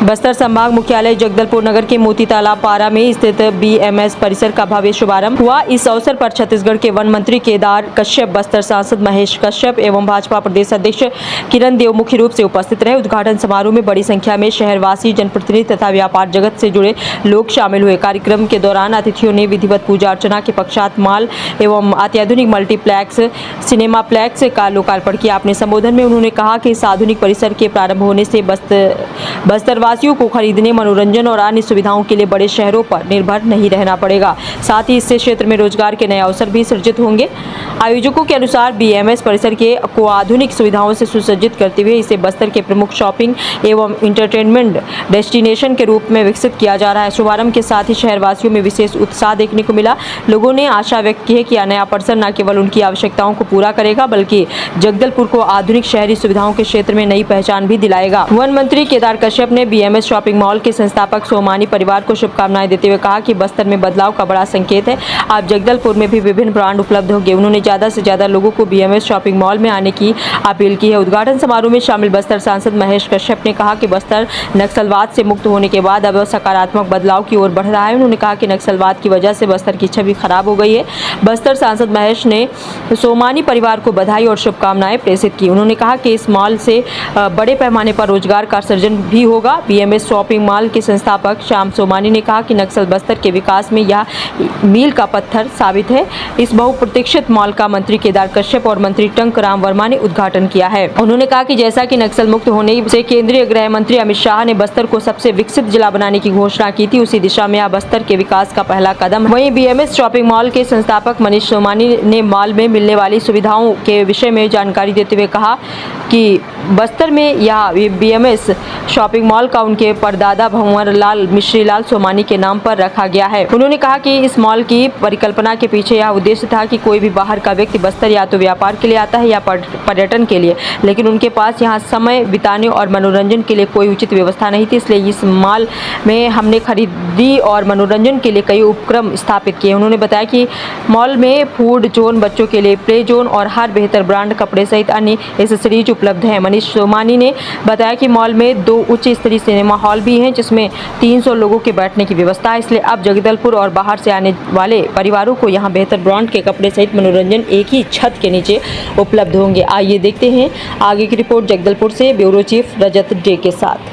बस्तर संभाग मुख्यालय जगदलपुर नगर के मोती तालाब पारा में स्थित बीएमएस परिसर का भव्य शुभारंभ हुआ। इस अवसर पर छत्तीसगढ़ के वन मंत्री केदार कश्यप, बस्तर सांसद महेश कश्यप एवं भाजपा प्रदेश अध्यक्ष किरण देव मुख्य रूप से उपस्थित रहे। उद्घाटन समारोह में बड़ी संख्या में शहरवासी, जनप्रतिनिधि तथा व्यापार जगत से जुड़े लोग शामिल हुए। कार्यक्रम के दौरान अतिथियों ने विधिवत पूजा अर्चना के पश्चात मॉल एवं अत्याधुनिक मल्टीप्लेक्स सिनेमाप्लेक्स का लोकार्पण किया। अपने संबोधन में उन्होंने कहा कि इस आधुनिक परिसर के प्रारंभ होने से बस्तरवासियों को खरीदने, मनोरंजन और अन्य सुविधाओं के लिए बड़े शहरों पर निर्भर नहीं रहना पड़ेगा। साथ ही इससे क्षेत्र में रोजगार के नए अवसर भी सृजित होंगे। आयोजकों के अनुसार बीएमएस परिसर को आधुनिक सुविधाओं से सुसज्जित करते हुए इसे बस्तर के प्रमुख शॉपिंग एवं इंटरटेनमेंट डेस्टिनेशन के रूप में विकसित किया जा रहा है। शुभारंभ के साथ ही शहरवासियों में विशेष उत्साह देखने को मिला। लोगों ने आशा व्यक्त की है कि यह नया परिसर न केवल उनकी आवश्यकताओं को पूरा करेगा बल्कि जगदलपुर को आधुनिक शहरी सुविधाओं के क्षेत्र में नई पहचान भी दिलाएगा। वन मंत्री केदार कश्यप ने बीएमएस शॉपिंग मॉल के संस्थापक सोमानी परिवार को शुभकामनाएं देते हुए कहा कि बस्तर में बदलाव का बड़ा संकेत है। अब जगदलपुर में भी विभिन्न ब्रांड उपलब्ध होंगे। उन्होंने ज्यादा से ज्यादा लोगों को बीएमएस शॉपिंग मॉल में आने की अपील की है। उद्घाटन समारोह में शामिल बस्तर सांसद महेश कश्यप ने कहा कि बस्तर नक्सलवाद से मुक्त होने के बाद अब सकारात्मक बदलाव की ओर बढ़ रहा है। उन्होंने कहा कि नक्सलवाद की वजह से बस्तर की छवि खराब हो गई है। बस्तर सांसद महेश ने सोमानी परिवार को बधाई और शुभकामनाएं प्रेषित की। उन्होंने कहा कि इस मॉल से बड़े पैमाने पर रोजगार का सृजन भी होगा। बीएमएस शॉपिंग मॉल के संस्थापक श्याम सोमानी ने कहा कि नक्सल बस्तर के विकास में यह मील का पत्थर साबित है। इस बहुप्रतीक्षित मॉल का मंत्री केदार कश्यप और मंत्री टंकराम वर्मा ने उद्घाटन किया है। उन्होंने कहा कि जैसा कि नक्सल मुक्त होने से केंद्रीय गृह मंत्री अमित शाह ने बस्तर को सबसे विकसित जिला बनाने की घोषणा की थी, उसी दिशा में यह बस्तर के विकास का पहला कदम है। वहीं बीएमएस शॉपिंग मॉल के संस्थापक मनीष सोमानी ने मॉल में मिलने वाली सुविधाओं के विषय में जानकारी देते हुए कहा कि बस्तर में यह बीएमएस शॉपिंग मॉल का उनके परदादा भंवरलाल मिश्रीलाल सोमानी के नाम पर रखा गया है। उन्होंने कहा कि इस मॉल की परिकल्पना के पीछे यह उद्देश्य था कि कोई भी बाहर का व्यक्ति बस्तर या तो व्यापार के लिए आता है या पर्यटन के लिए, लेकिन उनके पास यहाँ समय बिताने और मनोरंजन के लिए कोई उचित व्यवस्था नहीं थी। इसलिए इस मॉल में हमने खरीदी और मनोरंजन के लिए कई उपक्रम स्थापित किए। उन्होंने बताया कि मॉल में फूड जोन, बच्चों के लिए प्ले जोन और हर बेहतर ब्रांड कपड़े सहित अन्य एसेसरीज उपलब्ध हैं। मनीष सोमानी ने बताया कि मॉल में 2 उच्च स्तरीय सिनेमा हॉल भी हैं जिसमें 300 लोगों के बैठने की व्यवस्था है। इसलिए अब जगदलपुर और बाहर से आने वाले परिवारों को यहाँ बेहतर ब्रांड के कपड़े सहित मनोरंजन एक ही छत के नीचे उपलब्ध होंगे। आइए देखते हैं आगे की रिपोर्ट जगदलपुर से ब्यूरो चीफ रजत डे के साथ।